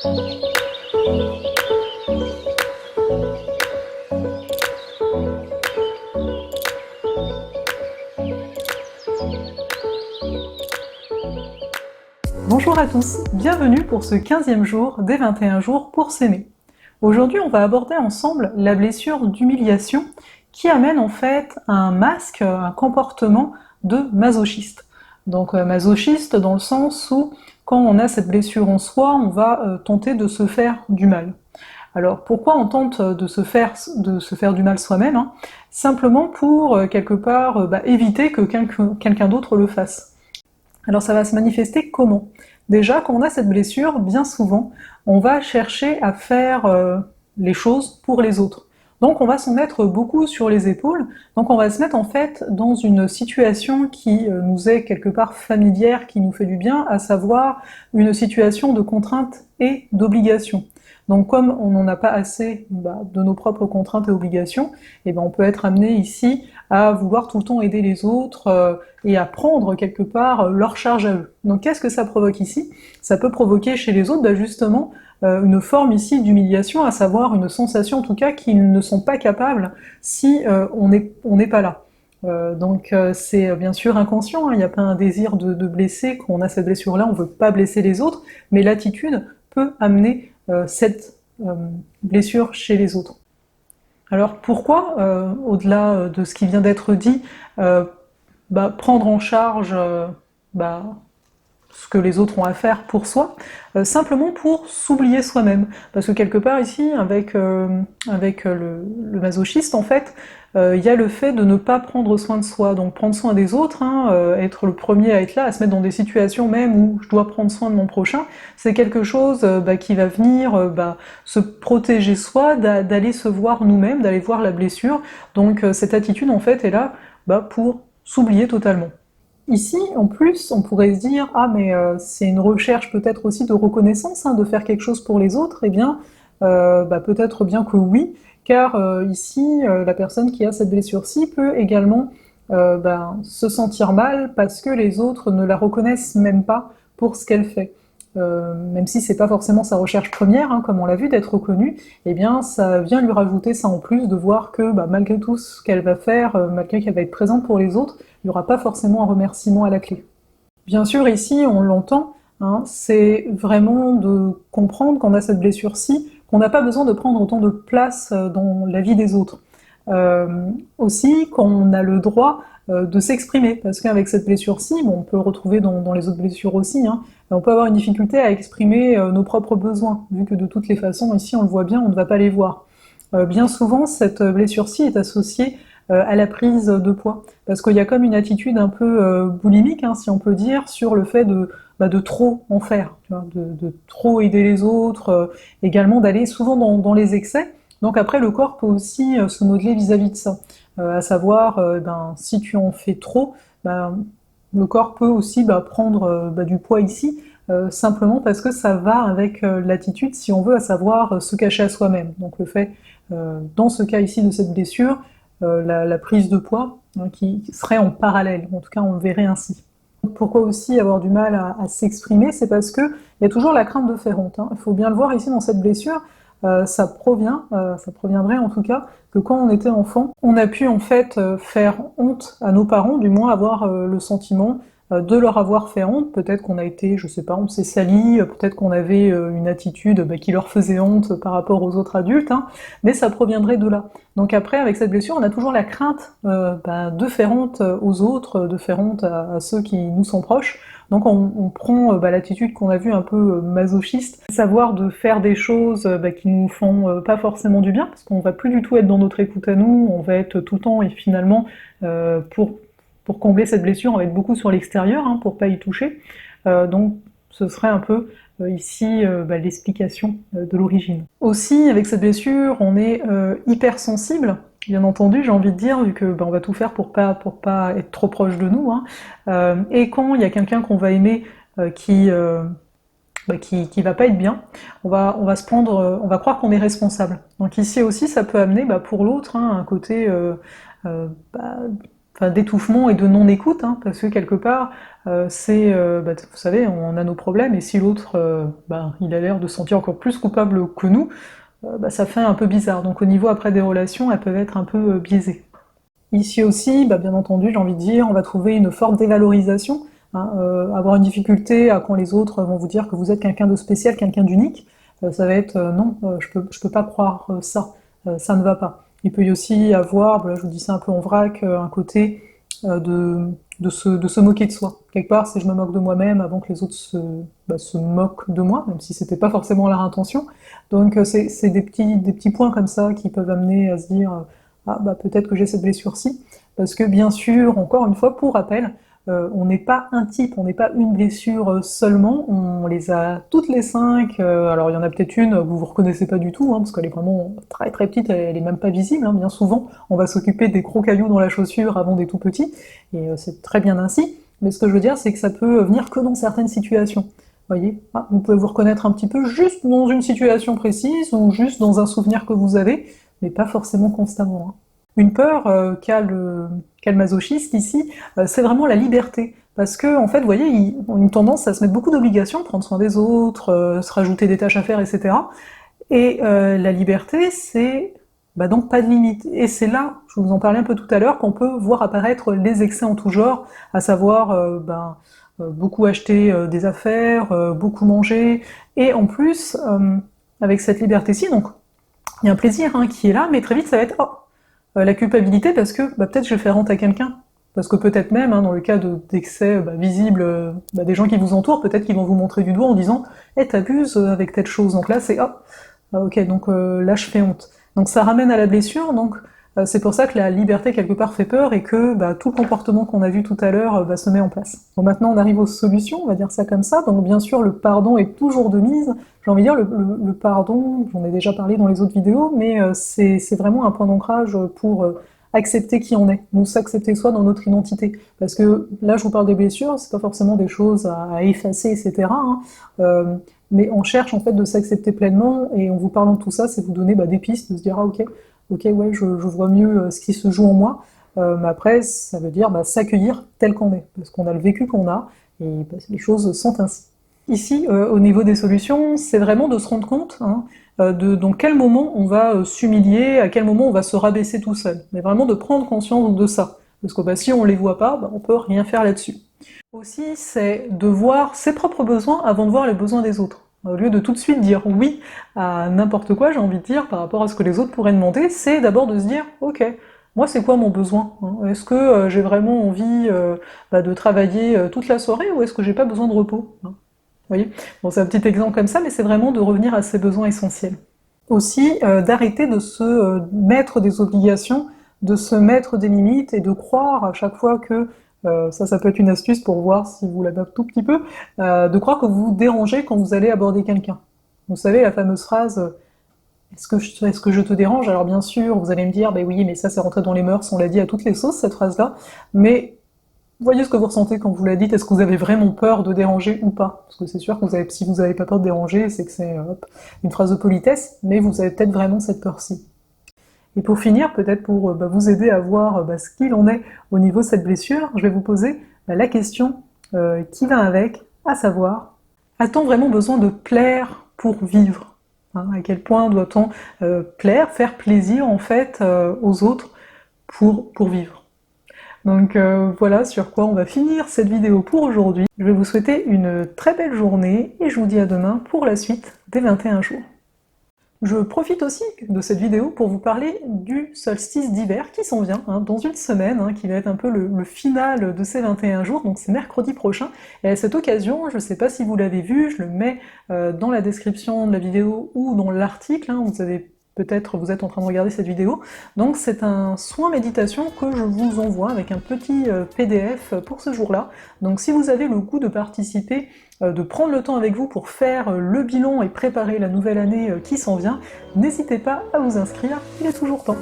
Bonjour à tous, bienvenue pour ce 15e jour des 21 jours pour s'aimer. Aujourd'hui, on va aborder ensemble la blessure d'humiliation qui amène en fait un masque, un comportement de masochiste. Donc masochiste dans le sens où quand on a cette blessure en soi, on va tenter de se faire du mal. Alors pourquoi on tente de se faire du mal soi-même, hein? Simplement pour quelque part éviter que quelqu'un d'autre le fasse. Alors ça va se manifester comment? Déjà, quand on a cette blessure, bien souvent, on va chercher à faire les choses pour les autres. Donc on va s'en mettre beaucoup sur les épaules, donc on va se mettre en fait dans une situation qui nous est quelque part familière, qui nous fait du bien, à savoir une situation de contrainte et d'obligation. Donc comme on n'en a pas assez de nos propres contraintes et obligations, et on peut être amené ici à vouloir tout le temps aider les autres et à prendre quelque part leur charge à eux. Donc qu'est-ce que ça provoque ici? Ça peut provoquer chez les autres justement une forme ici d'humiliation, à savoir une sensation en tout cas qu'ils ne sont pas capables si on n'est pas là. Donc c'est bien sûr inconscient, hein, il n'y a pas un désir de blesser, quand on a cette blessure-là, on ne veut pas blesser les autres, mais l'attitude peut amener cette blessure chez les autres. Alors pourquoi, au-delà de ce qui vient d'être dit, prendre en charge ce que les autres ont à faire pour soi, simplement pour s'oublier soi-même. Parce que quelque part ici, avec le masochiste, en fait, il y a le fait de ne pas prendre soin de soi, donc prendre soin des autres, hein, être le premier à être là, à se mettre dans des situations même où je dois prendre soin de mon prochain, c'est quelque chose qui va venir se protéger soi, d'aller se voir nous-mêmes, d'aller voir la blessure, donc cette attitude en fait est là pour s'oublier totalement. Ici, en plus, on pourrait se dire « Ah, mais c'est une recherche peut-être aussi de reconnaissance, hein, de faire quelque chose pour les autres », eh bien, peut-être bien que oui, car ici, la personne qui a cette blessure-ci peut également se sentir mal parce que les autres ne la reconnaissent même pas pour ce qu'elle fait. Même si c'est pas forcément sa recherche première, hein, comme on l'a vu, d'être reconnue, eh bien ça vient lui rajouter ça en plus, de voir que malgré tout ce qu'elle va faire, malgré qu'elle va être présente pour les autres, il n'y aura pas forcément un remerciement à la clé. Bien sûr, ici, on l'entend, hein, c'est vraiment de comprendre qu'on a cette blessure-ci, qu'on n'a pas besoin de prendre autant de place dans la vie des autres. Aussi, qu'on a le droit de s'exprimer, parce qu'avec cette blessure-ci, on peut le retrouver dans les autres blessures aussi, hein, on peut avoir une difficulté à exprimer nos propres besoins, vu que de toutes les façons, ici on le voit bien, on ne va pas les voir. Bien souvent, cette blessure-ci est associée à la prise de poids, parce qu'il y a comme une attitude un peu boulimique, hein, si on peut dire, sur le fait de trop en faire, tu vois, de trop aider les autres, également d'aller souvent dans les excès. Donc après, le corps peut aussi se modeler vis-à-vis de ça, à savoir, si tu en fais trop, le corps peut aussi prendre du poids ici, simplement parce que ça va avec l'attitude, si on veut, à savoir se cacher à soi-même. Donc le fait, dans ce cas ici de cette blessure, la prise de poids, hein, qui serait en parallèle, en tout cas on le verrait ainsi. Pourquoi aussi avoir du mal à s'exprimer? C'est parce qu'il y a toujours la crainte de faire honte, hein. Il faut bien le voir ici dans cette blessure, ça proviendrait en tout cas que quand on était enfant, on a pu en fait faire honte à nos parents, du moins avoir le sentiment de leur avoir fait honte, peut-être qu'on a été, je sais pas, on s'est sali, peut-être qu'on avait une attitude qui leur faisait honte par rapport aux autres adultes, hein, mais ça proviendrait de là. Donc après, avec cette blessure, on a toujours la crainte de faire honte aux autres, de faire honte à ceux qui nous sont proches, donc on prend l'attitude qu'on a vue un peu masochiste, savoir de faire des choses qui nous font pas forcément du bien, parce qu'on va plus du tout être dans notre écoute à nous, on va être tout le temps, et finalement, pour combler cette blessure, on va être beaucoup sur l'extérieur, hein, pour pas y toucher, donc ce serait un peu ici l'explication de l'origine. Aussi, avec cette blessure, on est hypersensible, bien entendu, j'ai envie de dire, vu que on va tout faire pour pas être trop proche de nous, hein. Et quand il y a quelqu'un qu'on va aimer qui va pas être bien, on va se prendre, on va croire qu'on est responsable. Donc ici aussi, ça peut amener pour l'autre, hein, un côté d'étouffement et de non-écoute, hein, parce que quelque part, vous savez, on a nos problèmes, et si l'autre, il a l'air de se sentir encore plus coupable que nous, ça fait un peu bizarre. Donc au niveau après des relations, elles peuvent être un peu biaisées. Ici aussi, bien entendu, j'ai envie de dire, on va trouver une forte dévalorisation, hein, avoir une difficulté à quand les autres vont vous dire que vous êtes quelqu'un de spécial, quelqu'un d'unique, ça va être non, je peux pas croire ça, ça ne va pas. Il peut y aussi y avoir, là je vous dis ça un peu en vrac, un côté de se moquer de soi. Quelque part, si je me moque de moi-même avant que les autres se moquent de moi, même si c'était pas forcément leur intention. Donc c'est des petits points comme ça qui peuvent amener à se dire ah peut-être que j'ai cette blessure-ci, parce que bien sûr, encore une fois, pour rappel, on n'est pas un type, on n'est pas une blessure seulement, on les a toutes les 5, alors il y en a peut-être une que vous reconnaissez pas du tout, hein, parce qu'elle est vraiment très très petite, elle est même pas visible, hein, bien souvent on va s'occuper des gros cailloux dans la chaussure avant des tout petits, et c'est très bien ainsi, mais ce que je veux dire c'est que ça peut venir que dans certaines situations. Voyez, vous pouvez vous reconnaître un petit peu juste dans une situation précise, ou juste dans un souvenir que vous avez, mais pas forcément constamment, hein. Une peur qu'a le masochiste ici, c'est vraiment la liberté. Parce que, en fait, vous voyez, ils ont une tendance à se mettre beaucoup d'obligations, prendre soin des autres, se rajouter des tâches à faire, etc. Et la liberté, c'est donc pas de limite. Et c'est là, je vous en parlais un peu tout à l'heure, qu'on peut voir apparaître les excès en tout genre, à savoir beaucoup acheter des affaires, beaucoup manger, et en plus, avec cette liberté-ci, donc il y a un plaisir qui est là, mais très vite ça va être la culpabilité parce que peut-être je fais honte à quelqu'un. Parce que peut-être même, dans le cas d'excès visibles des gens qui vous entourent, peut-être qu'ils vont vous montrer du doigt en disant « t'abuses avec telle chose ». Donc là c'est ok, donc là je fais honte. Donc ça ramène à la blessure, donc c'est pour ça que la liberté quelque part fait peur et que tout le comportement qu'on a vu tout à l'heure se met en place. Bon, maintenant on arrive aux solutions, on va dire ça comme ça. Donc bien sûr le pardon est toujours de mise. J'ai envie de dire le pardon, j'en ai déjà parlé dans les autres vidéos, mais c'est vraiment un point d'ancrage pour accepter qui on est, nous s'accepter soi dans notre identité. Parce que là je vous parle des blessures, c'est pas forcément des choses à effacer, etc. Mais on cherche en fait de s'accepter pleinement, et en vous parlant de tout ça, c'est vous donner des pistes, de se dire ok, ouais, je vois mieux ce qui se joue en moi, mais après, ça veut dire s'accueillir tel qu'on est, parce qu'on a le vécu qu'on a, et les choses sont ainsi. Ici, au niveau des solutions, c'est vraiment de se rendre compte de dans quel moment on va s'humilier, à quel moment on va se rabaisser tout seul, mais vraiment de prendre conscience de ça, parce que si on les voit pas, on peut rien faire là-dessus. Aussi, c'est de voir ses propres besoins avant de voir les besoins des autres. Au lieu de tout de suite dire oui à n'importe quoi, j'ai envie de dire, par rapport à ce que les autres pourraient demander, c'est d'abord de se dire « Ok, moi c'est quoi mon besoin, hein? Est-ce que j'ai vraiment envie de travailler toute la soirée, ou est-ce que j'ai pas besoin de repos, hein ?» Vous voyez, bon, c'est un petit exemple comme ça, mais c'est vraiment de revenir à ses besoins essentiels. Aussi, d'arrêter de se mettre des obligations, de se mettre des limites, et de croire à chaque fois que ça peut être une astuce pour voir si vous l'avez un tout petit peu, de croire que vous vous dérangez quand vous allez aborder quelqu'un. Vous savez, la fameuse phrase « est-ce que je te dérange ?» Alors bien sûr, vous allez me dire « oui, mais ça c'est rentré dans les mœurs, on l'a dit à toutes les sauces cette phrase-là », mais voyez ce que vous ressentez quand vous la dites, est-ce que vous avez vraiment peur de déranger ou pas? Parce que c'est sûr que si vous n'avez pas peur de déranger, c'est que c'est une phrase de politesse, mais vous avez peut-être vraiment cette peur-ci. Et pour finir, peut-être pour vous aider à voir ce qu'il en est au niveau de cette blessure, je vais vous poser la question qui va avec, à savoir, a-t-on vraiment besoin de plaire pour vivre, hein? À quel point doit-on plaire, faire plaisir en fait aux autres pour vivre? Donc voilà sur quoi on va finir cette vidéo pour aujourd'hui. Je vais vous souhaiter une très belle journée et je vous dis à demain pour la suite des 21 jours. Je profite aussi de cette vidéo pour vous parler du solstice d'hiver qui s'en vient dans une semaine, qui va être un peu le final de ces 21 jours, donc c'est mercredi prochain. Et à cette occasion, je ne sais pas si vous l'avez vu, je le mets dans la description de la vidéo ou dans l'article, peut-être vous êtes en train de regarder cette vidéo, donc c'est un soin méditation que je vous envoie avec un petit PDF pour ce jour-là. Donc si vous avez le goût de participer, de prendre le temps avec vous pour faire le bilan et préparer la nouvelle année qui s'en vient, n'hésitez pas à vous inscrire, il est toujours temps.